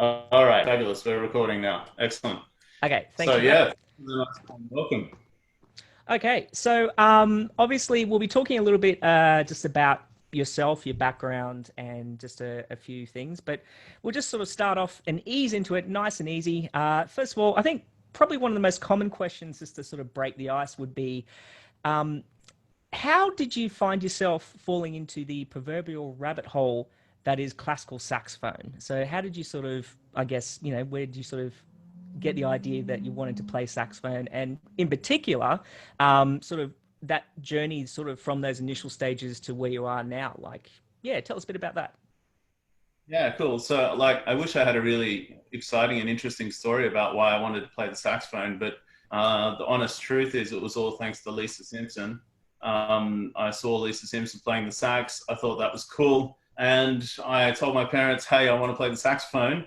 All right, fabulous. We're recording now. Excellent. Okay, thank So you, mate. yeah, welcome. Okay, so obviously we'll be talking a little bit just about yourself, your background, and just a few things. But we'll just sort of start off and ease into it, nice and easy. First of all, I think probably one of the most common questions, just to sort of break the ice, would be, um, how did you find yourself falling into the proverbial rabbit hole that is classical saxophone? So how did you sort of, I guess, where did you sort of get the idea that you wanted to play saxophone, and in particular, sort of that journey, sort of from those initial stages to where you are now? Like, yeah, tell us a bit about that. Yeah, cool. So like, I wish I had a really exciting and interesting story about why I wanted to play the saxophone, but the honest truth is it was all thanks to Lisa Simpson. I saw Lisa Simpson playing the sax. I thought that was cool. And I told my parents, hey, I want to play the saxophone.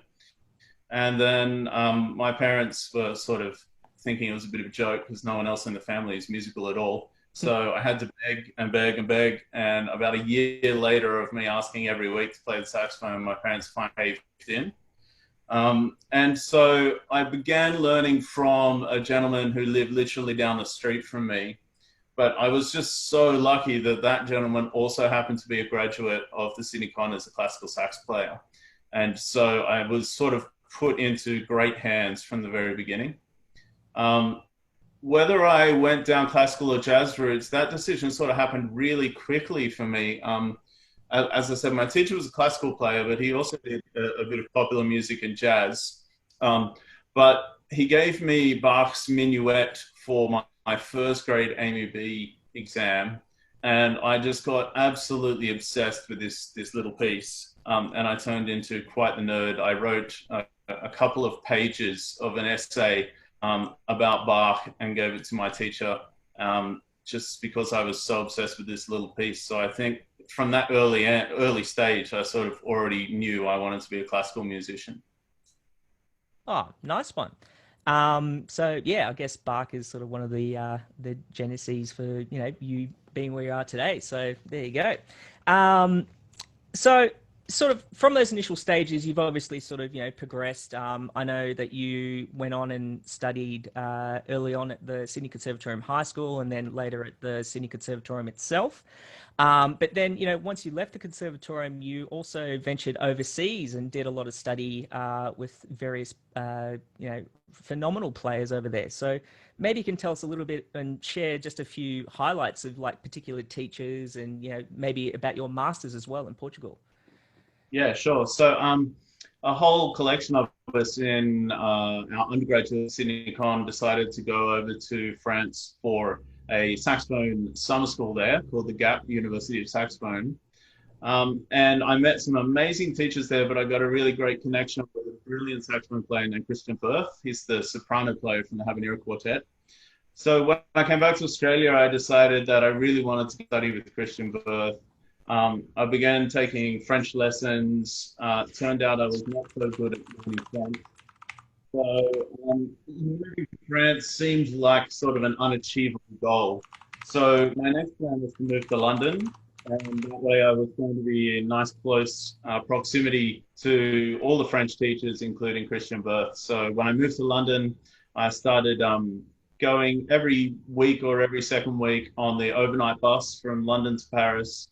And then my parents were sort of thinking it was a bit of a joke because no one else in the family is musical at all. So I had to beg and beg and beg. And about a year later of me asking every week to play the saxophone, my parents finally caved in. And so I began learning from a gentleman who lived literally down the street from me. But I was just so lucky that that gentleman also happened to be a graduate of the Sydney Con as a classical sax player. And so I was sort of put into great hands from the very beginning. Um, Whether I went down classical or jazz routes, that decision sort of happened really quickly for me. As I said, my teacher was a classical player, but he also did a bit of popular music and jazz. But he gave me Bach's Minuet for my first grade AMUB exam, and I just got absolutely obsessed with this little piece. And I turned into quite the nerd. I wrote a couple of pages of an essay about Bach and gave it to my teacher just because I was so obsessed with this little piece. So I think from that early stage, I sort of already knew I wanted to be a classical musician. Oh, nice one. So yeah, I guess Bach is sort of one of the genesis for you being where you are today. So there you go. Um, so sort of from those initial stages, you've obviously sort of progressed. I know that you went on and studied early on at the Sydney Conservatorium High School, and then later at the Sydney Conservatorium itself. But then, once you left the conservatorium, you also ventured overseas and did a lot of study with various, phenomenal players over there. So maybe you can tell us a little bit and share just a few highlights of like particular teachers, and maybe about your masters as well in Portugal. Yeah, sure. So a whole collection of us in our undergraduate Sydney Con decided to go over to France for a saxophone summer school there called the GAP University of Saxophone. And I met some amazing teachers there, but I got a really great connection with a brilliant saxophone player named Christian Berth. He's the soprano player from the Habanera Quartet. So when I came back to Australia, I decided that I really wanted to study with Christian Berth. I began taking French lessons. Turned out I was not so good at learning French. So moving to France seemed like sort of an unachievable goal. So my next plan was to move to London, and that way I was going to be in nice close proximity to all the French teachers, including Christian Berth. So when I moved to London, I started going every week or every second week on the overnight bus from London to Paris.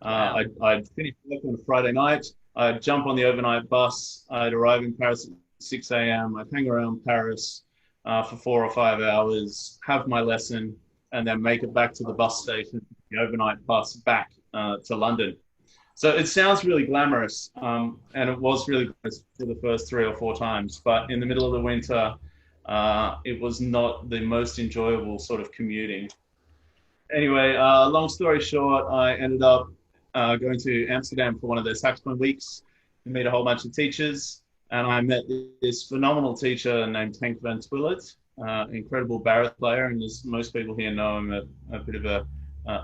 Wow. I'd finish work on a Friday night. I'd jump on the overnight bus. I'd arrive in Paris at 6 a.m. I'd hang around Paris for 4 or 5 hours, have my lesson, and then make it back to the bus station, the overnight bus back to London. So it sounds really glamorous, and it was really glamorous for the first 3 or 4 times. But in the middle of the winter, it was not the most enjoyable sort of commuting. Anyway, long story short, I ended up going to Amsterdam for one of their saxophone weeks to meet a whole bunch of teachers. And I met this phenomenal teacher named Henk van Twillet, incredible baritone player. And as most people here know, I'm a bit of a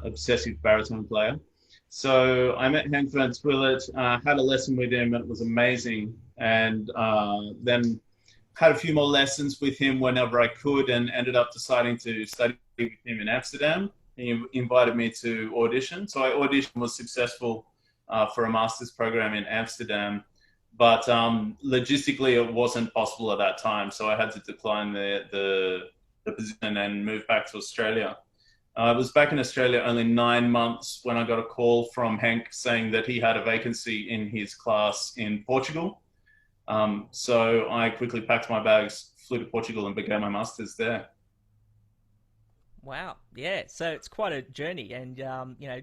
obsessive baritone player. So I met Henk van Twillet, had a lesson with him, and it was amazing. And then had a few more lessons with him whenever I could, and ended up deciding to study with him in Amsterdam. He invited me to audition. So I auditioned, was successful for a master's program in Amsterdam. but logistically it wasn't possible at that time, so I had to decline the position and move back to Australia. I was back in Australia only 9 months when I got a call from Hank saying that he had a vacancy in his class in Portugal. So I quickly packed my bags, flew to Portugal, and began my master's there. Wow. Yeah. So it's quite a journey, and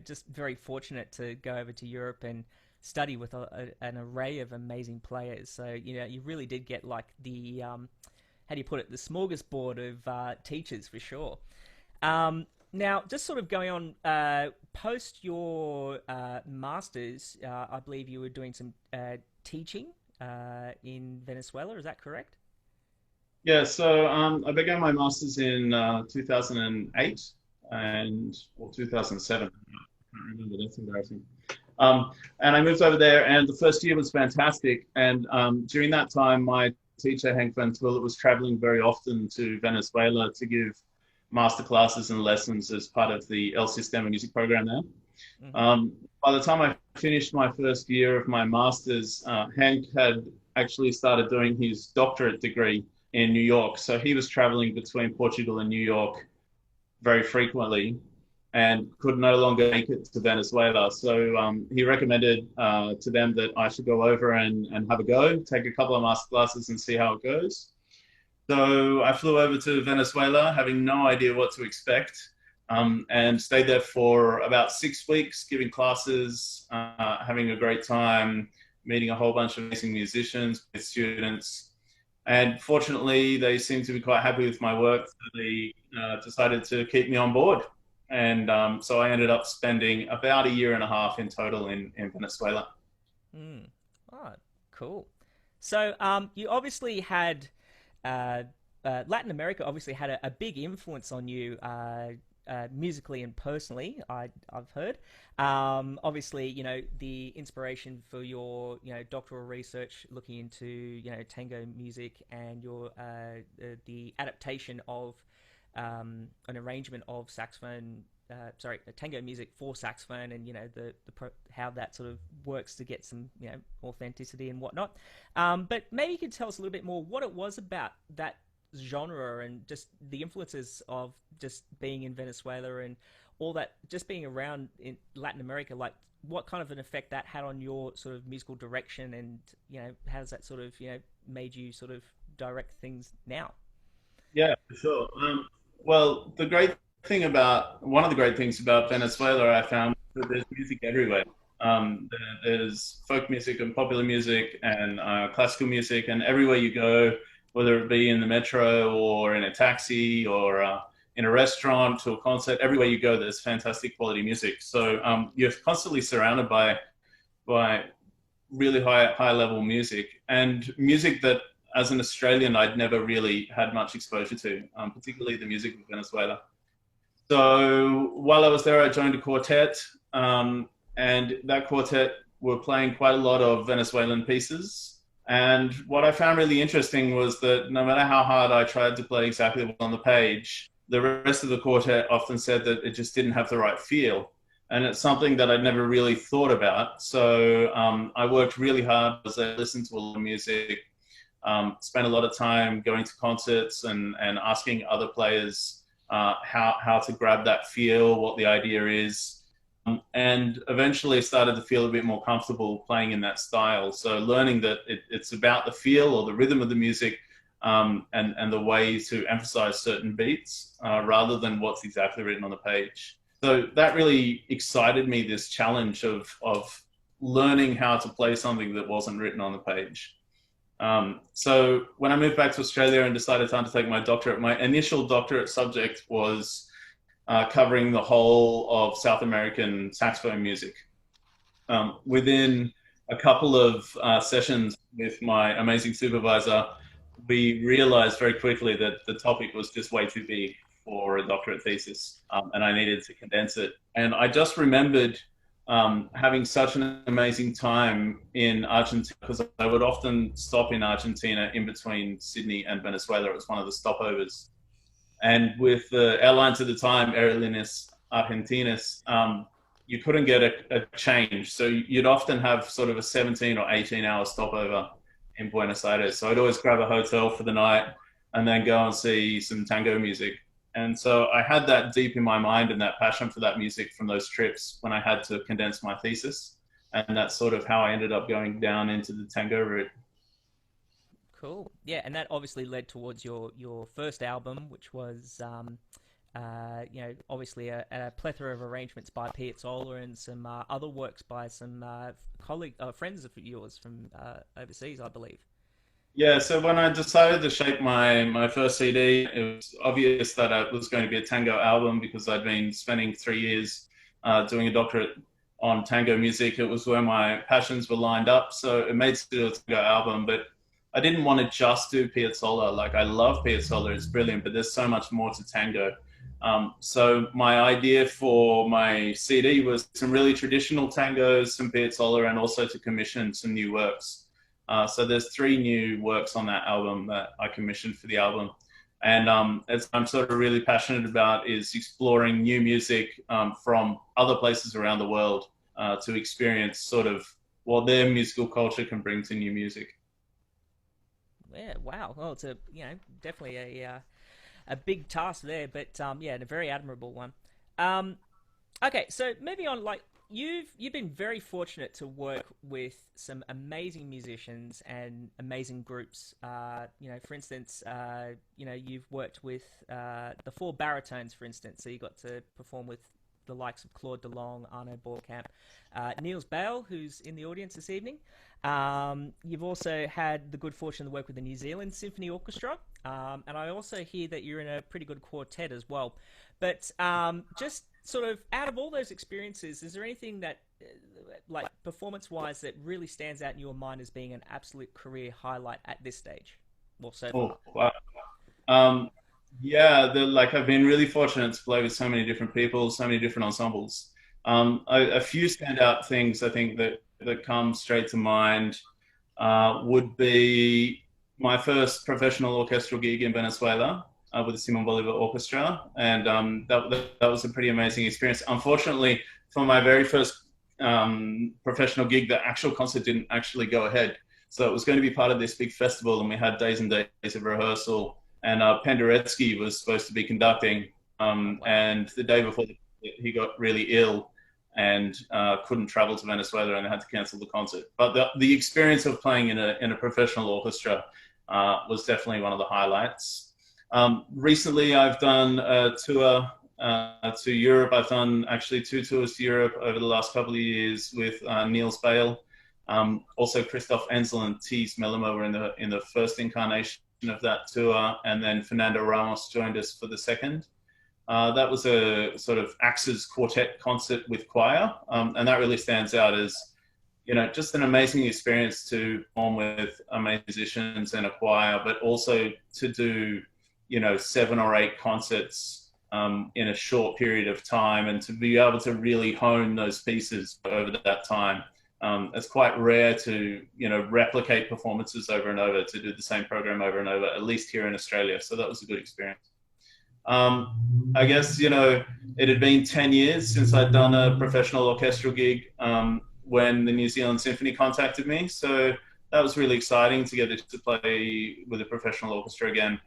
just very fortunate to go over to Europe and study with an array of amazing players. So you really did get like the how do you put it, the smorgasbord of teachers for sure. Now, just sort of going on post your masters, I believe you were doing some teaching in Venezuela. Is that correct? Yeah, so I began my master's in 2008 or 2007. I can't remember, that's embarrassing. And I moved over there, and the first year was fantastic. And during that time, my teacher, Hank Van Twillet, was traveling very often to Venezuela to give masterclasses and lessons as part of the El Sistema music program there. Mm-hmm. By the time I finished my first year of my master's, Hank had actually started doing his doctorate degree in New York. So he was traveling between Portugal and New York very frequently and could no longer make it to Venezuela. So he recommended to them that I should go over and have a go, take a couple of master classes and see how it goes. So I flew over to Venezuela, having no idea what to expect, and stayed there for about 6 weeks, giving classes, having a great time, meeting a whole bunch of amazing musicians, with students. And fortunately, they seemed to be quite happy with my work, so they decided to keep me on board. And so I ended up spending about a year and a half in total in Venezuela. Mm. Oh, cool. So you obviously had Latin America obviously had a big influence on you musically and personally. I've heard. Obviously, the inspiration for your doctoral research looking into tango music and your the adaptation of an arrangement of saxophone. Tango music for saxophone, and how that sort of works to get some authenticity and whatnot. But maybe you could tell us a little bit more what it was about that genre and just the influences of just being in Venezuela and all that, just being around in Latin America, like what kind of an effect that had on your sort of musical direction, and how does that sort of made you sort of direct things now? Yeah, for sure. Well, one of the great things about Venezuela, I found that there's music everywhere. There's folk music and popular music and classical music, and everywhere you go, whether it be in the metro or in a taxi or in a restaurant to a concert, everywhere you go, there's fantastic quality music. So you're constantly surrounded by really high level music, and music that as an Australian I'd never really had much exposure to, particularly the music of Venezuela. So while I was there, I joined a quartet, and that quartet were playing quite a lot of Venezuelan pieces. And what I found really interesting was that no matter how hard I tried to play exactly what was on the page, the rest of the quartet often said that it just didn't have the right feel. And it's something that I'd never really thought about. So I worked really hard as I listened to a lot of music, spent a lot of time going to concerts and asking other players how to grab that feel, what the idea is, and eventually started to feel a bit more comfortable playing in that style. So learning that it's about the feel or the rhythm of the music, and the way to emphasize certain beats rather than what's exactly written on the page. So that really excited me, this challenge of learning how to play something that wasn't written on the page. So when I moved back to Australia and decided to undertake my doctorate, my initial doctorate subject was covering the whole of South American saxophone music. Within a couple of sessions with my amazing supervisor, we realized very quickly that the topic was just way too big for a doctorate thesis, and I needed to condense it. And I just remembered having such an amazing time in Argentina, because I would often stop in Argentina in between Sydney and Venezuela. It was one of the stopovers. And with the airlines at the time, Aerolíneas Argentinas, you couldn't get a change. So you'd often have sort of a 17 or 18-hour stopover in Buenos Aires. So I'd always grab a hotel for the night and then go and see some tango music. And so I had that deep in my mind and that passion for that music from those trips when I had to condense my thesis. And that's sort of how I ended up going down into the tango route. Cool. Yeah, and that obviously led towards your first album, which was obviously a plethora of arrangements by Piazzolla and some other works by some friends of yours from overseas, I believe. Yeah, so when I decided to shape my first CD, it was obvious that it was going to be a tango album because I'd been spending 3 years doing a doctorate on tango music. It was where my passions were lined up, so it made sense to do a tango album. But I didn't want to just do Piazzolla. Like, I love Piazzolla, it's brilliant, but there's so much more to tango. So my idea for my CD was some really traditional tangos, some Piazzolla, and also to commission some new works. So there's 3 new works on that album that I commissioned for the album. And as I'm sort of really passionate about is exploring new music from other places around the world to experience sort of what their musical culture can bring to new music. Yeah, wow. Well, it's definitely a big task there, but yeah, and a very admirable one. Um, okay, so moving on, like you've been very fortunate to work with some amazing musicians and amazing groups. For instance, you've worked with the 4 baritones, for instance. So you got to perform with the likes of Claude DeLong, Arno Borkamp, Niels Bale, who's in the audience this evening. You've also had the good fortune to work with the New Zealand Symphony Orchestra, and I also hear that you're in a pretty good quartet as well. But just sort of out of all those experiences, is there anything that, like performance-wise, that really stands out in your mind as being an absolute career highlight at this stage? Well, so far. Oh, wow. Um, yeah, like I've been really fortunate to play with so many different people, so many different ensembles. A few standout things I think that come straight to mind would be my first professional orchestral gig in Venezuela with the Simon Bolivar Orchestra, and that was a pretty amazing experience. Unfortunately, for my very first professional gig, the actual concert didn't actually go ahead. So it was going to be part of this big festival, and we had days and days of rehearsal. And Penderecki was supposed to be conducting, and the day before he got really ill and couldn't travel to Venezuela, and they had to cancel the concert. But the experience of playing in a professional orchestra was definitely one of the highlights. Recently, I've done a tour to Europe. I've done actually 2 tours to Europe over the last couple of years with Niels Bale. Also, Christoph Enzel and Thies Mellema were in the first incarnation of that tour, and then Fernando Ramos joined us for the second. That was a sort of Axes quartet concert with choir, and that really stands out as, just an amazing experience to perform with amazing musicians and a choir, but also to do, 7 or 8 concerts in a short period of time, and to be able to really hone those pieces over that time. It's quite rare to, replicate performances over and over, to do the same program over and over, at least here in Australia. So that was a good experience. I guess, it had been 10 years since I'd done a professional orchestral gig when the New Zealand Symphony contacted me. So that was really exciting to get to play with a professional orchestra again.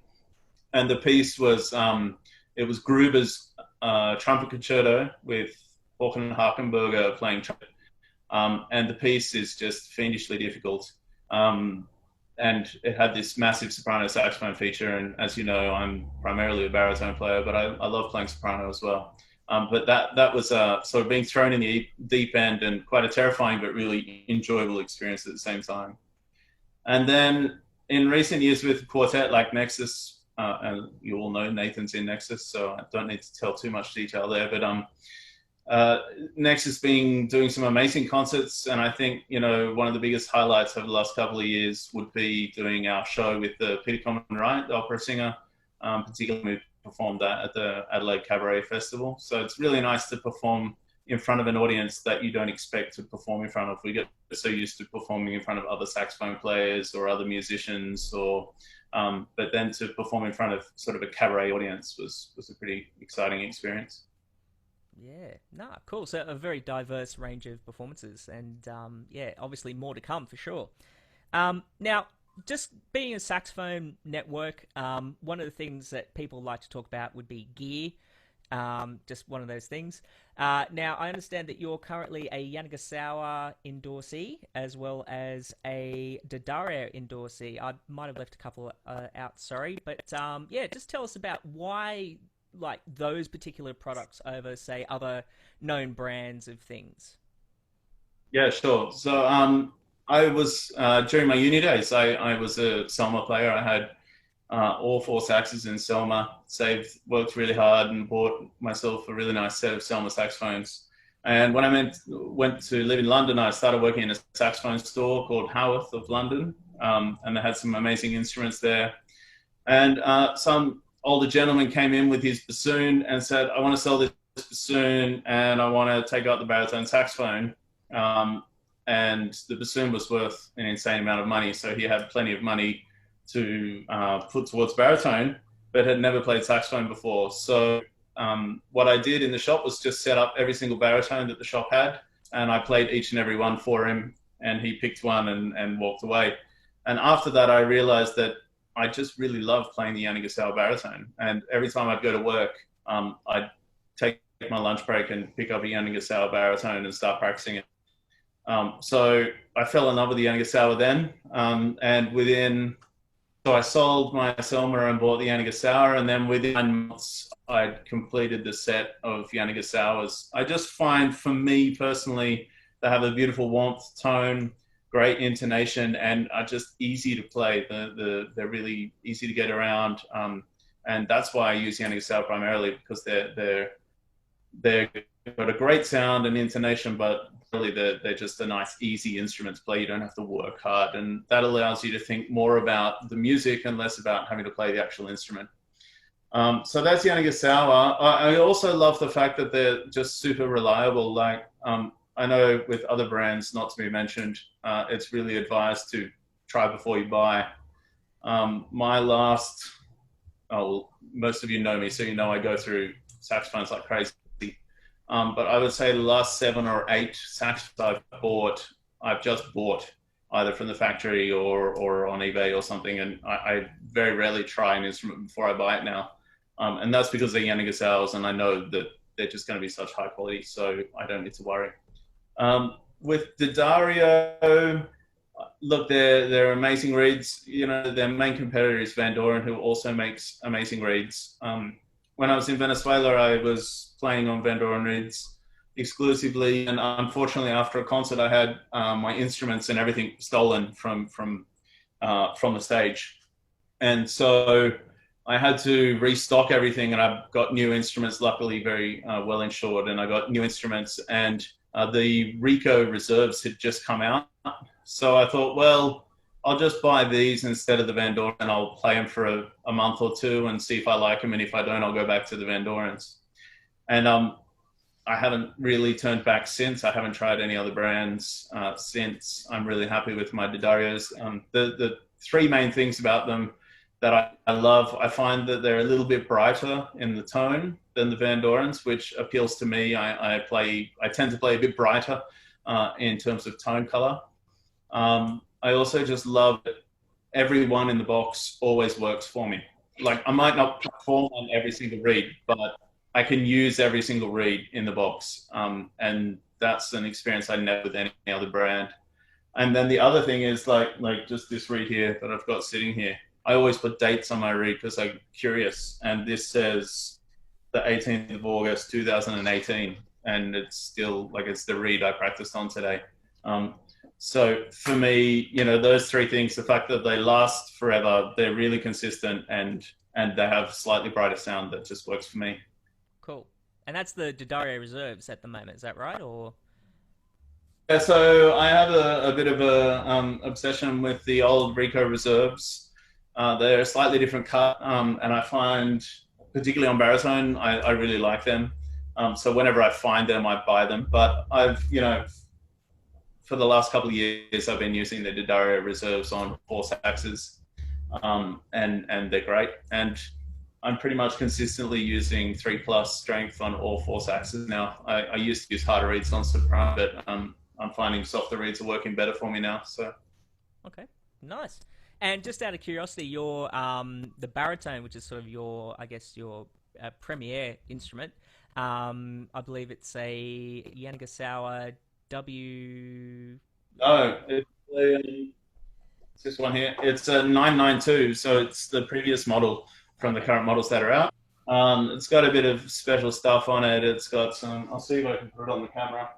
And the piece was, it was Gruber's trumpet concerto with Håkan Harkenberger playing trumpet. And the piece is just fiendishly difficult. And it had this massive soprano saxophone feature. And as you know, I'm primarily a baritone player, but I love playing soprano as well. But that was sort of being thrown in the deep end, and quite a terrifying but really enjoyable experience at the same time. And then in recent years with quartet like Nexus, and you all know Nathan's in Nexus, so I don't need to tell too much detail there, but Nexus doing some amazing concerts, and I think, one of the biggest highlights over the last couple of years would be doing our show with the Peter Common Wright, the opera singer, particularly we performed that at the Adelaide Cabaret Festival. So it's really nice to perform in front of an audience that you don't expect to perform in front of. We get so used to performing in front of other saxophone players or other musicians, but then to perform in front of sort of a cabaret audience was a pretty exciting experience. Yeah, nah, cool. So a very diverse range of performances, and yeah, obviously more to come for sure. Now, just being a saxophone network, one of the things that people like to talk about would be gear. Just one of those things. Now, I understand that you're currently a Yanagisawa endorsee as well as a D'Addario endorsee. I might have left a couple out, sorry, but yeah, just tell us about why like those particular products over, say, other known brands of things. Yeah, sure. So I was during my uni days, I was a Selma player. I had all four saxes in Selma, worked really hard and bought myself a really nice set of Selma saxophones. And when went to live in London, I started working in a saxophone store called Howarth of London. And they had some amazing instruments there. And some older gentleman came in with his bassoon and said, I want to sell this bassoon and I want to take out the baritone saxophone. And the bassoon was worth an insane amount of money. So he had plenty of money to put towards baritone, but had never played saxophone before. So what I did in the shop was just set up every single baritone that the shop had, and I played each and every one for him, and he picked one and walked away. And after that, I realized that I just really loved playing the Yanagisawa baritone. And every time I'd go to work, I'd take my lunch break and pick up a Yanagisawa baritone and start practicing it. So I fell in love with the Yanagisawa then, so I sold my Selma and bought the Yanagisawa, and then within 9 months, I'd completed the set of Yanagisawas. I just find, for me personally, they have a beautiful warmth, tone, great intonation, and are just easy to play. They're really easy to get around, and that's why I use Yanagisawa primarily, because they're got a great sound and intonation, but really they're just a nice, easy instrument to play. You don't have to work hard, and that allows you to think more about the music and less about having to play the actual instrument. So that's Yanagisawa. I also love the fact that they're just super reliable. Like I know with other brands, not to be mentioned, it's really advised to try before you buy. My last, most of you know me, so you know I go through saxophones like crazy. But I would say the last 7 or 8 saxophones I've just bought either from the factory or on eBay or something. And I very rarely try an instrument before I buy it now. And that's because they're Yanagisawas, and I know that they're just going to be such high quality, so I don't need to worry. With D'Addario, look, they're amazing reeds. You know, their main competitor is Van Doren, who also makes amazing reeds. When I was in Venezuela, I was playing on Van Doren reeds exclusively, and unfortunately, after a concert, I had my instruments and everything stolen from the stage, and so I had to restock everything, and I've got new instruments. Luckily, very well insured, and I got new instruments, and the Rico reserves had just come out, so I thought, well, I'll just buy these instead of the Van Doren, and I'll play them for a month or two and see if I like them. And if I don't, I'll go back to the Van Dorens. And I haven't really turned back since. I haven't tried any other brands since. I'm really happy with my D'Addarios. The 3 main things about them that I love, I find that they're a little bit brighter in the tone than the Van Dorens, which appeals to me. I tend to play a bit brighter in terms of tone color. I also just love that every one in the box always works for me. Like, I might not perform on every single reed, but I can use every single reed in the box. And that's an experience I never with any other brand. And then the other thing is like just this reed here that I've got sitting here. I always put dates on my reed because I'm curious. And this says the 18th of August, 2018. And it's still like, it's the reed I practiced on today. So for me, you know, those 3 things, the fact that they last forever, they're really consistent, and they have slightly brighter sound that just works for me. Cool. And that's the D'Addario reserves at the moment, is that right? Or Yeah, so I have a bit of a obsession with the old Rico reserves. They're a slightly different cut, and I find, particularly on baritone, I really like them. So whenever I find them, I buy them. But for the last couple of years, I've been using the D'Addario reserves on 4 saxes, and they're great. And I'm pretty much consistently using 3+ strength on all 4 saxes now. I used to use harder reeds on soprano, but I'm finding softer reeds are working better for me now. So Okay, nice. And just out of curiosity, your the baritone, which is sort of your, I guess, your premier instrument. I believe it's a Yanagisawa W. no, it's this one here. It's a 992, so it's the previous model from the current models that are out. It's got a bit of special stuff on it. It's got some. I'll see if I can put it on the camera.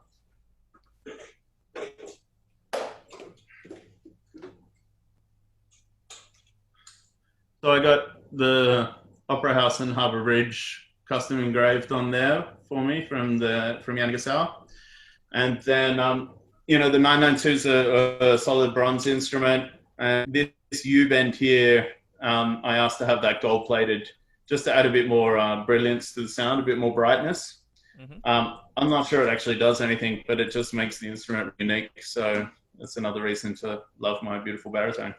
So I got the Opera House and Harbour Bridge custom engraved on there for me from Yanagisawa, and then the 992 is a solid bronze instrument, and this U bend here, I asked to have that gold plated just to add a bit more brilliance to the sound, a bit more brightness. Mm-hmm. I'm not sure it actually does anything, but it just makes the instrument unique. So that's another reason to love my beautiful baritone.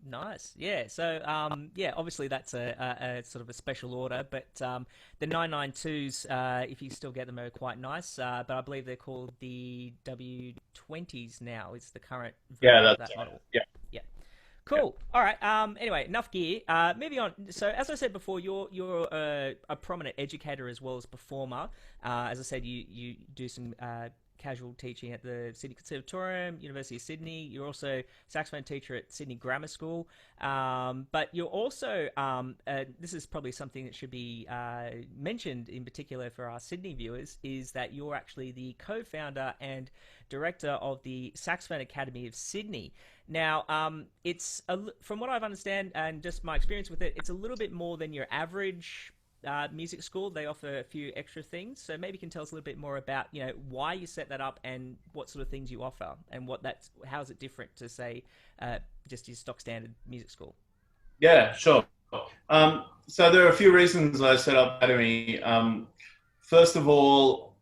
Nice, yeah. So, obviously that's a sort of a special order, but the 992s, if you still get them, are quite nice. But I believe they're called the W20s now. Is the current version of that model? Yeah. Yeah. Cool. Yeah. All right. Anyway, enough gear. Moving on. So, as I said before, you're a prominent educator as well as performer. As I said, you do some casual teaching at the Sydney Conservatorium, University of Sydney. You're also saxophone teacher at Sydney Grammar School. But you're also, this is probably something that should be mentioned in particular for our Sydney viewers, is that you're actually the co-founder and director of the Saxophone Academy of Sydney. Now, it's, from what I've understand and just my experience with it, it's a little bit more than your average music school. They offer a few extra things, so maybe you can tell us a little bit more about why you set that up and what sort of things you offer and how is it different to, say, just your stock standard music school. Yeah, sure. So there are a few reasons I set up Academy. First of all,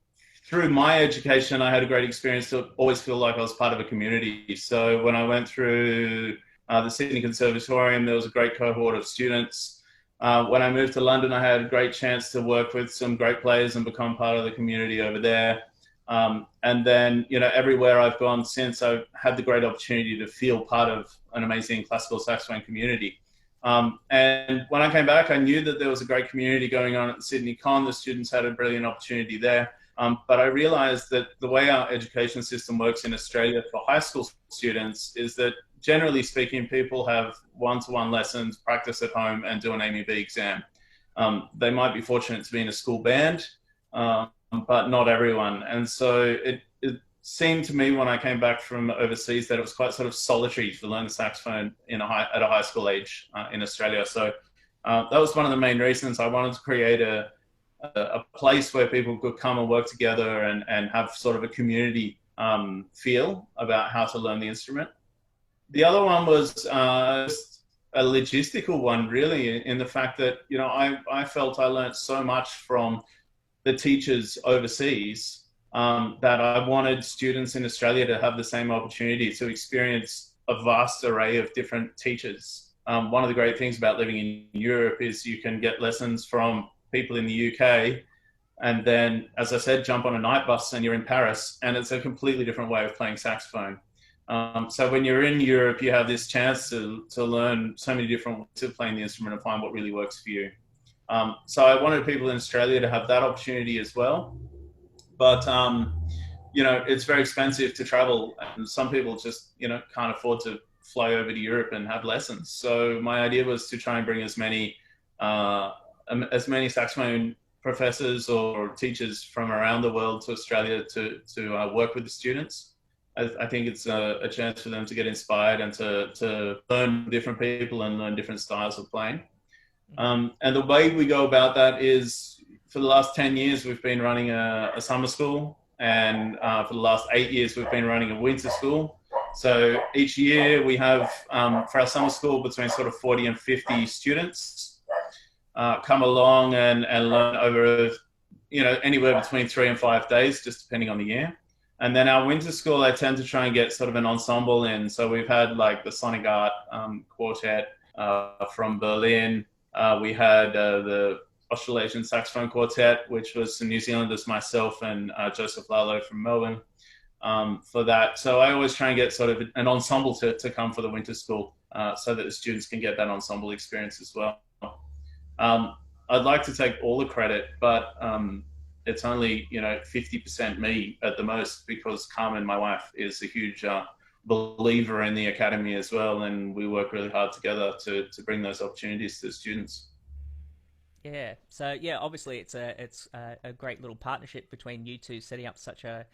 through my education, I had a great experience to always feel like I was part of a community. So when I went through the Sydney Conservatorium, there was a great cohort of students. When I moved to London, I had a great chance to work with some great players and become part of the community over there. And then, everywhere I've gone since, I've had the great opportunity to feel part of an amazing classical saxophone community. And when I came back, I knew that there was a great community going on at the Sydney Con. The students had a brilliant opportunity there. But I realized that the way our education system works in Australia for high school students is that, generally speaking, people have one-to-one lessons, practice at home, and do an AMB exam. They might be fortunate to be in a school band, but not everyone. And so it seemed to me when I came back from overseas that it was quite sort of solitary to learn the saxophone at a high school age in Australia. So that was one of the main reasons I wanted to create a place where people could come and work together and have sort of a community feel about how to learn the instrument. The other one was just a logistical one, really, in the fact that, I felt I learned so much from the teachers overseas that I wanted students in Australia to have the same opportunity to experience a vast array of different teachers. One of the great things about living in Europe is you can get lessons from people in the UK, and then, as I said, jump on a night bus and you're in Paris, and it's a completely different way of playing saxophone. So when you're in Europe, you have this chance to learn so many different ways of playing the instrument and find what really works for you. So I wanted people in Australia to have that opportunity as well. But, it's very expensive to travel, and some people just, can't afford to fly over to Europe and have lessons. So my idea was to try and bring as many saxophone professors or teachers from around the world to Australia to work with the students. I think it's a chance for them to get inspired and to learn different people and learn different styles of playing. And the way we go about that is, for the last 10 years, we've been running a summer school, and for the last 8 years, we've been running a winter school. So each year we have, for our summer school, between sort of 40 and 50 students come along and learn over, anywhere between 3 and 5 days, just depending on the year. And then our winter school, I tend to try and get sort of an ensemble in. So we've had like the Sonic Art Quartet from Berlin, We had the Australasian Saxophone Quartet, which was some New Zealanders, myself and Joseph Lalo from Melbourne, for that. So I always try and get sort of an ensemble to come for the winter school, so that the students can get that ensemble experience as well. I'd like to take all the credit, but it's only 50% me at the most, because Carmen, my wife, is a huge believer in the academy as well, and we work really hard together to bring those opportunities to students. Yeah. So yeah, obviously it's a great little partnership between you two, setting up such a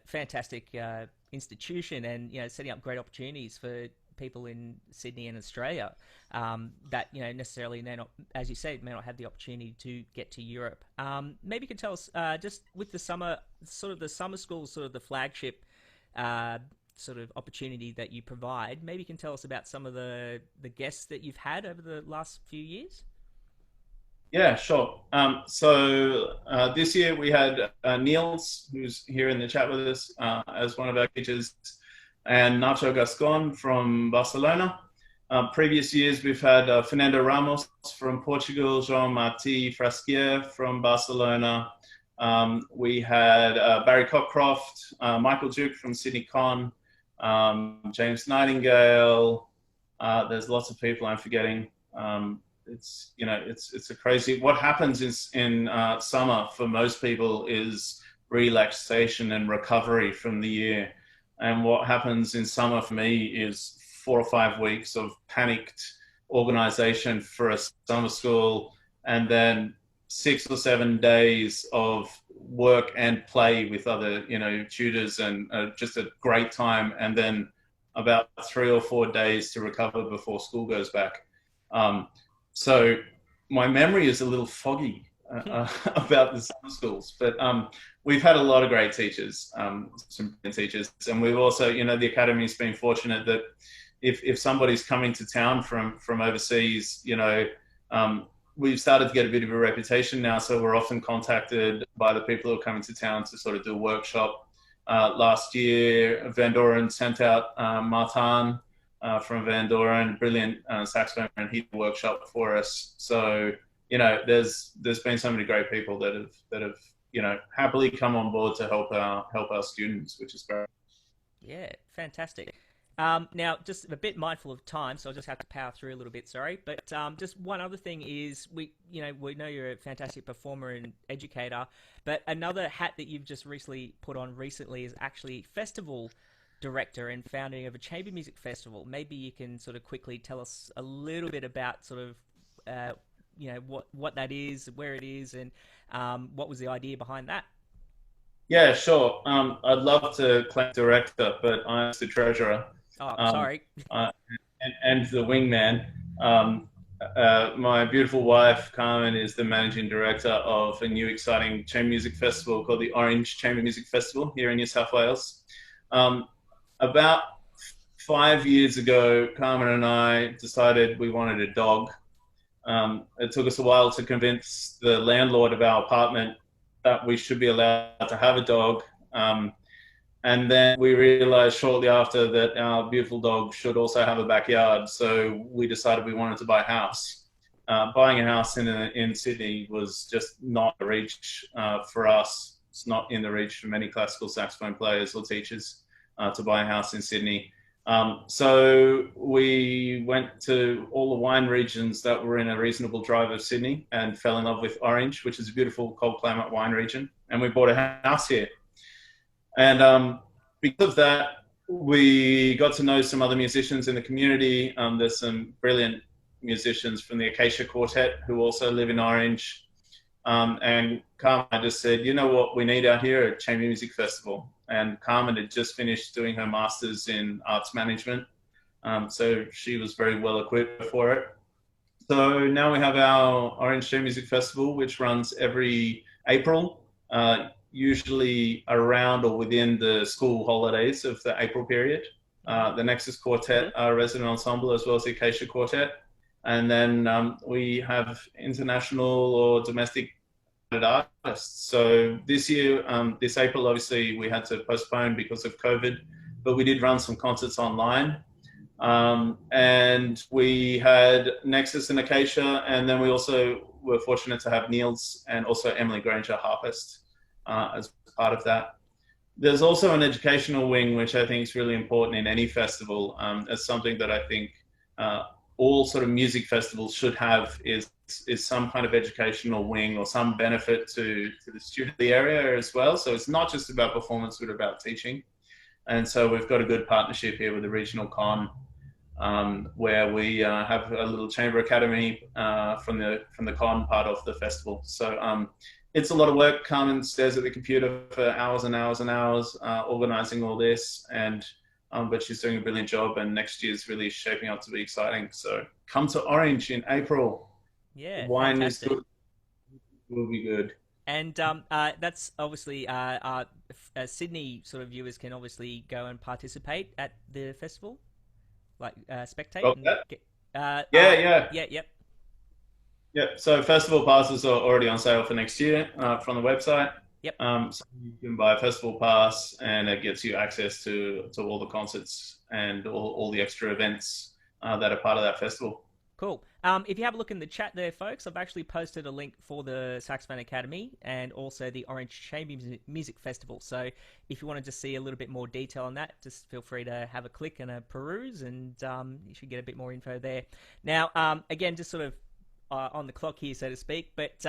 fantastic institution, and setting up great opportunities for people in Sydney and Australia, that necessarily may not, as you said, may not have the opportunity to get to Europe. Maybe you could tell us, just with the summer, sort of the summer school, sort of the flagship sort of opportunity that you provide. Maybe you can tell us about some of the guests that you've had over the last few years. Yeah, sure. So this year we had Niels, who's here in the chat with us, as one of our teachers, and Nacho Gascon from Barcelona. Previous years we've had Fernando Ramos from Portugal, João Martí Frasquier from Barcelona. We had Barry Cockcroft, Michael Duke from Sydney Con, James Nightingale. There's lots of people I'm forgetting. It's a crazy. What happens in summer for most people is relaxation and recovery from the year, and what happens in summer for me is 4 or 5 weeks of panicked organization for a summer school, and then 6 or 7 days of work and play with other tutors, and just a great time, and then about 3 or 4 days to recover before school goes back. So my memory is a little foggy about the summer schools, but we've had a lot of great teachers, some brilliant teachers, and we've also, the academy's been fortunate that if somebody's coming to town from overseas, we've started to get a bit of a reputation now, so we're often contacted by the people who are coming to town to sort of do a workshop. Last year, Van Doren sent out Martin from Van Doren, brilliant saxophone, and he did a workshop for us. So there's been so many great people that have happily come on board to help our students, which is great. Yeah, fantastic. Now, just a bit mindful of time, so I'll just have to power through a little bit. Sorry, but just one other thing is we know you're a fantastic performer and educator, but another hat that you've just recently put on is actually festival director and founding of a chamber music festival. Maybe you can sort of quickly tell us a little bit about sort of what that is, where it is, and what was the idea behind that. Yeah, sure. I'd love to claim director, but I'm the treasurer. Oh, sorry. And the wingman. My beautiful wife, Carmen, is the managing director of a new exciting chamber music festival called the Orange Chamber Music Festival here in New South Wales. About 5 years ago, Carmen and I decided we wanted a dog. It took us a while to convince the landlord of our apartment that we should be allowed to have a dog. And then we realized shortly after that our beautiful dog should also have a backyard. So we decided we wanted to buy a house. Buying a house in Sydney was just not a reach for us. It's not in the reach for many classical saxophone players or teachers to buy a house in Sydney. So we went to all the wine regions that were in a reasonable drive of Sydney and fell in love with Orange, which is a beautiful cold climate wine region. And we bought a house here. And because of that, we got to know some other musicians in the community. There's some brilliant musicians from the Acacia Quartet who also live in Orange. And Carmen just said, you know what we need out here? A chamber music festival. And Carmen had just finished doing her master's in arts management. So she was very well equipped for it. So now we have our Orange Chamber Music Festival, which runs every April, usually around or within the school holidays of the April period. The Nexus Quartet are resident ensemble, as well as the Acacia Quartet. And then we have international or domestic artists. So this year, this April, obviously we had to postpone because of COVID, but we did run some concerts online. And we had Nexus and Acacia, and then we also were fortunate to have Niels and also Emily Granger, harpist, as part of that. There's also an educational wing, which I think is really important in any festival, as something that I think all sort of music festivals should have is some kind of educational wing or some benefit to the student of the area as well. So it's not just about performance, but about teaching. And so we've got a good partnership here with the regional con, where we have a little chamber academy from the con part of the festival. So it's a lot of work. Carmen stares at the computer for hours and hours and hours, organizing all this, and but she's doing a brilliant job, and next year's really shaping up to be exciting. So come to Orange in April. Yeah, Wine fantastic. is good, will be good. And that's obviously Sydney sort of viewers can obviously go and participate at the festival, like spectate. Got And that? get, Yeah. yeah, yep. Yep. So festival passes are already on sale for next year from the website. Yep. So you can buy a festival pass, and it gives you access to all the concerts and all the extra events that are part of that festival. Cool. If you have a look in the chat there, folks, I've actually posted a link for the Saxophone Academy and also the Orange Chamber Music Festival. So if you wanted to see a little bit more detail on that, just feel free to have a click and a peruse, and you should get a bit more info there. Now, again, just sort of on the clock here, so to speak, but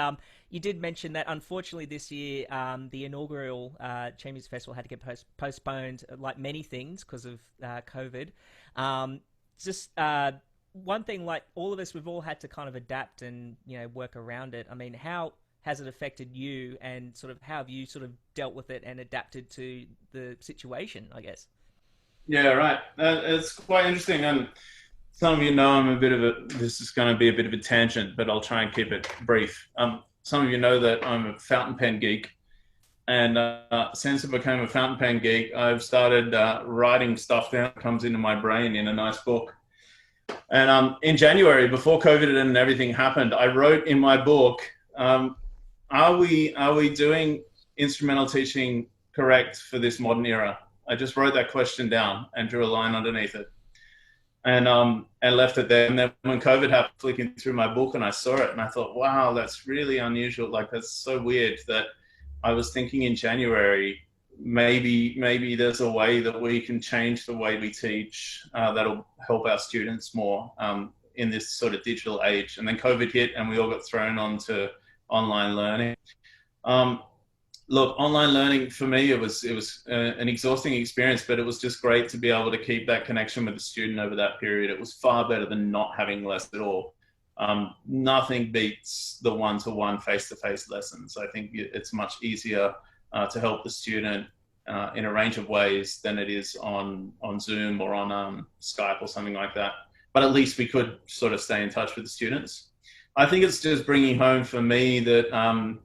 you did mention that unfortunately this year the inaugural Chamber Festival had to get postponed, like many things, because of COVID. Just one thing, like all of us, we've all had to kind of adapt and work around it. I mean, how has it affected you, and sort of how have you sort of dealt with it and adapted to the situation, I guess? Yeah, right. It's quite interesting. And some of you know I'm a bit of a, this is going to be a bit of a tangent, but I'll try and keep it brief. Some of you know that I'm a fountain pen geek. And since I became a fountain pen geek, I've started writing stuff down that comes into my brain in a nice book. And in January, before COVID and everything happened, I wrote in my book, are we doing instrumental teaching correct for this modern era? I just wrote that question down and drew a line underneath it. And left it there. And then when COVID happened, flicking through my book, and I saw it, and I thought, wow, that's really unusual. Like, that's so weird that I was thinking in January, maybe there's a way that we can change the way we teach that'll help our students more in this sort of digital age. And then COVID hit, and we all got thrown onto online learning. Look, online learning for me, it was an exhausting experience, but it was just great to be able to keep that connection with the student over that period. It was far better than not having less at all. Nothing beats the one-to-one face-to-face lessons. I think it's much easier to help the student in a range of ways than it is on Zoom or on Skype or something like that. But at least we could sort of stay in touch with the students. I think it's just bringing home for me that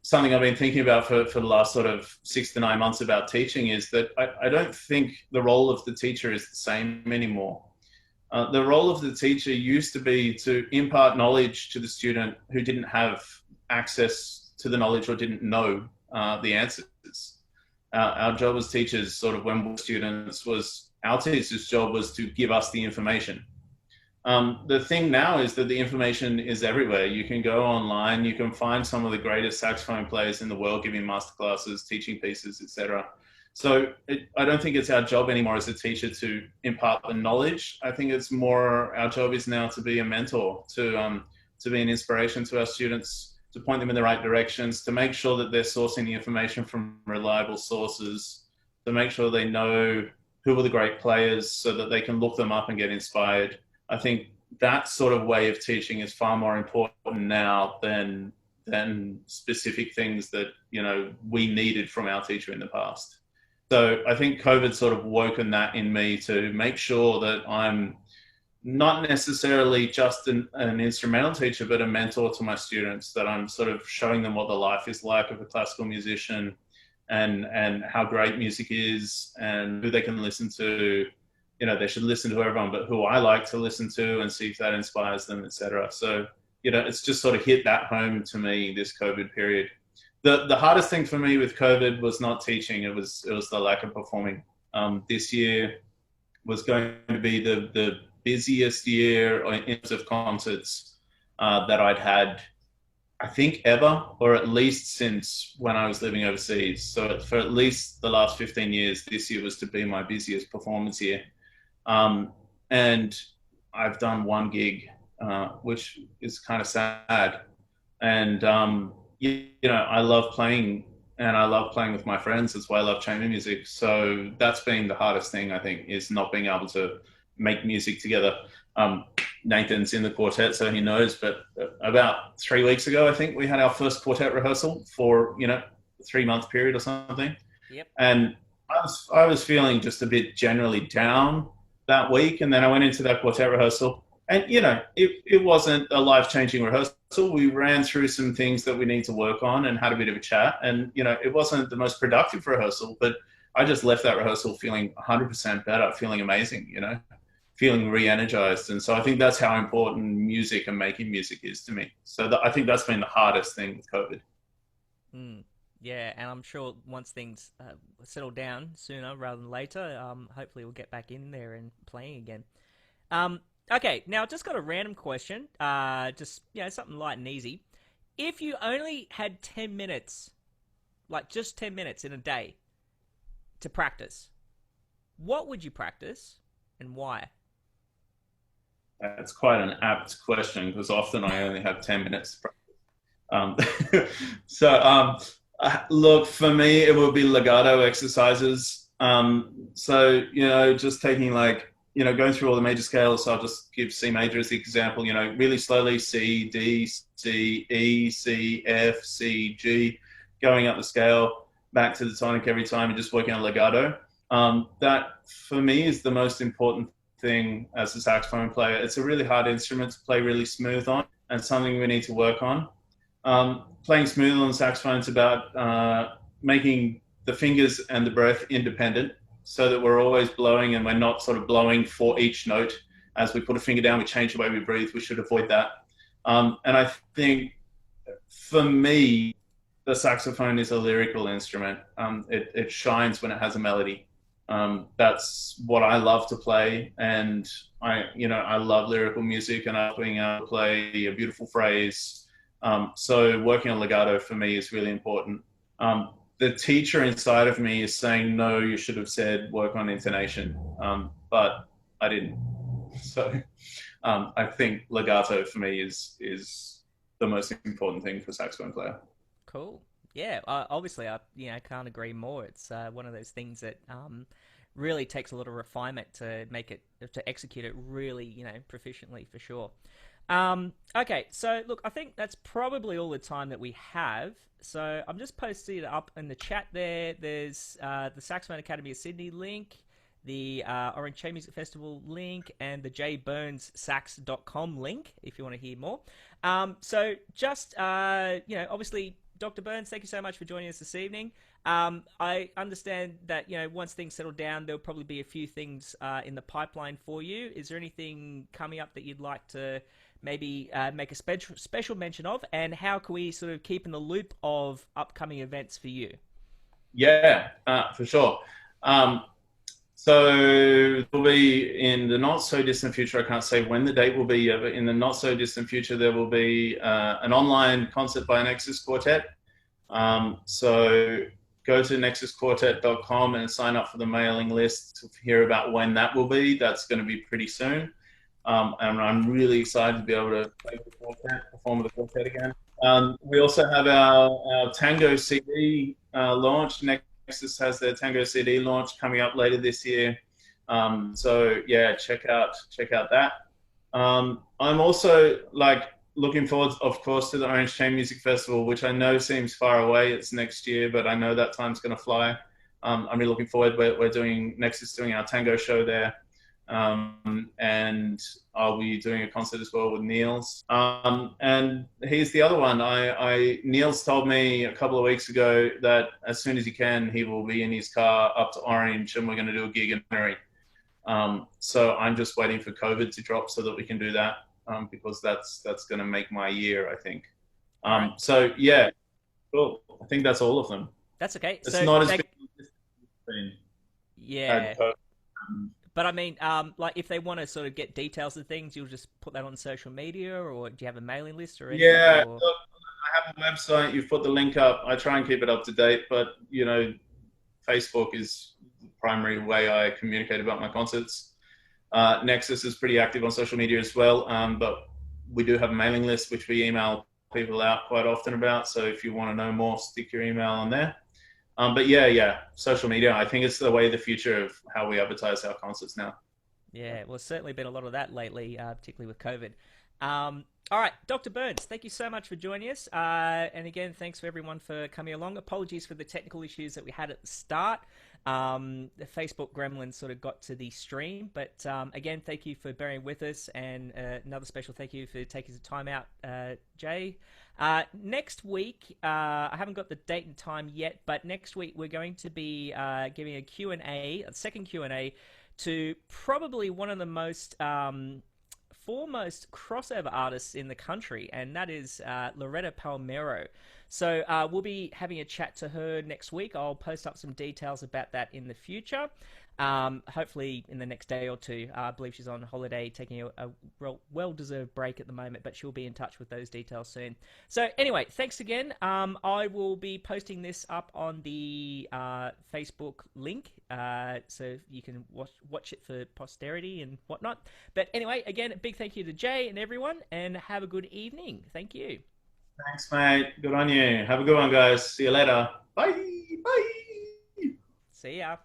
something I've been thinking about for the last sort of 6 to 9 months about teaching is that I don't think the role of the teacher is the same anymore. The role of the teacher used to be to impart knowledge to the student who didn't have access to the knowledge or didn't know the answers. Our job as teachers, sort of when we were students, was our teacher's job was to give us the information. The thing now is that the information is everywhere. You can go online, you can find some of the greatest saxophone players in the world giving masterclasses, teaching pieces, etc. So I don't think it's our job anymore as a teacher to impart the knowledge. I think it's more our job is now to be a mentor, to be an inspiration to our students, to point them in the right directions, to make sure that they're sourcing the information from reliable sources, to make sure they know who are the great players so that they can look them up and get inspired. I think that sort of way of teaching is far more important now than specific things that we needed from our teacher in the past. So I think COVID sort of woken that in me to make sure that I'm not necessarily just an instrumental teacher, but a mentor to my students, that I'm sort of showing them what the life is like of a classical musician and how great music is and who they can listen to. They should listen to everyone, but who I like to listen to and see if that inspires them, etc. So, it's just sort of hit that home to me, this COVID period. The hardest thing for me with COVID was not teaching. It was the lack of performing. This year, was going to be the busiest year in terms of concerts that I'd had, I think, ever, or at least since when I was living overseas. So for at least the last 15 years, this year was to be my busiest performance year. And I've done one gig, which is kind of sad. And, I love playing, and I love playing with my friends. That's why I love chamber music. So that's been the hardest thing, I think, is not being able to make music together. Nathan's in the quartet, so he knows. But about 3 weeks ago, I think we had our first quartet rehearsal for a 3-month period or something. Yep. And I was feeling just a bit generally down that week, and then I went into that quartet rehearsal, and it wasn't a life-changing rehearsal. We ran through some things that we need to work on and had a bit of a chat, and it wasn't the most productive rehearsal, but I just left that rehearsal feeling 100% better, feeling amazing, feeling re-energized. And so I think that's how important music and making music is to me. So I think that's been the hardest thing with COVID. Yeah, and I'm sure once things settle down sooner rather than later, hopefully we'll get back in there and playing again. Okay, now just got a random question, just something light and easy. If you only had 10 minutes, like just 10 minutes in a day to practice, what would you practice and why? That's quite an apt question, because often I only have 10 minutes to practice. Look, for me, it would be legato exercises. Just taking going through all the major scales. So I'll just give C major as the example, really slowly: C, D, C, E, C, F, C, G, going up the scale, back to the tonic every time, and just working on legato. That, for me, is the most important thing as a saxophone player. It's a really hard instrument to play really smooth on, and something we need to work on. Playing smooth on the saxophone is about making the fingers and the breath independent, so that we're always blowing and we're not sort of blowing for each note. As we put a finger down, we change the way we breathe. We should avoid that. And I think, for me, the saxophone is a lyrical instrument. It shines when it has a melody. That's what I love to play, and I love lyrical music, and I love being able to play a beautiful phrase. So working on legato for me is really important. The teacher inside of me is saying, no, you should have said work on intonation, but I didn't. So I think legato for me is the most important thing for a saxophone player. Cool. Yeah, obviously, I can't agree more. It's one of those things that really takes a lot of refinement to execute it really, proficiently, for sure. Okay, so look, I think that's probably all the time that we have. So I'm just posting it up in the chat there. There's the Saxophone Academy of Sydney link, the Orange Chamber Music Festival link, and the jbyrnesax.com link if you want to hear more. So just, obviously, Dr. Byrnes, thank you so much for joining us this evening. I understand that, once things settle down, there'll probably be a few things in the pipeline for you. Is there anything coming up that you'd like to maybe make a special mention of, and how can we sort of keep in the loop of upcoming events for you? Yeah, for sure. So it'll be in the not so distant future. I can't say when the date will be, but in the not so distant future, there will be an online concert by Nexus Quartet. So go to nexusquartet.com and sign up for the mailing list to hear about when that will be. That's going to be pretty soon. And I'm really excited to be able to play with the quartet, perform with the quartet again. We also have our Tango CD launch. Nexus has their Tango CD launch coming up later this year. So yeah, check out that. I'm also looking forward, of course, to the Orange Chamber Music Festival, which I know seems far away. It's next year, but I know that time's going to fly. I'm really looking forward. We're doing Nexus doing our tango show there. And I'll be doing a concert as well with Niels. And here's the other one. Niels told me a couple of weeks ago that as soon as he can, he will be in his car up to Orange, and we're going to do a gig in Mary. So I'm just waiting for COVID to drop so that we can do that, because that's going to make my year, I think. So yeah, cool. I think that's all of them. That's okay. It's not as big as yeah. But I mean, like if they want to sort of get details of things, you'll just put that on social media, or do you have a mailing list or anything? Yeah, Or look, I have a website. You've put the link up. I try and keep it up to date, but Facebook is the primary way I communicate about my concerts. Nexus is pretty active on social media as well, but we do have a mailing list which we email people out quite often about. So if you want to know more, stick your email on there. But yeah, social media. I think it's the way of the future of how we advertise our concerts now. yeah, well, certainly been a lot of that lately, particularly with COVID. All right, Dr. Byrnes, thank you so much for joining us. And again, thanks for everyone for coming along. Apologies for the technical issues that we had at the start. The Facebook gremlin sort of got to the stream. But again, thank you for bearing with us. And another special thank you for taking the time out, Jay. Next week, I haven't got the date and time yet, but next week we're going to be giving a Q&A, a second Q&A, to probably one of the most foremost crossover artists in the country, and that is Loretta Palmero. So we'll be having a chat to her next week. I'll post up some details about that in the future. Hopefully in the next day or two. I believe she's on holiday, taking a well-deserved break at the moment, but she'll be in touch with those details soon. So anyway, thanks again. I will be posting this up on the Facebook link, so you can watch it for posterity and whatnot. But anyway, again, a big thank you to Jay and everyone, and have a good evening. Thank you. Thanks, mate. Good on you. Have a good one, guys. See you later. Bye. Bye. See ya.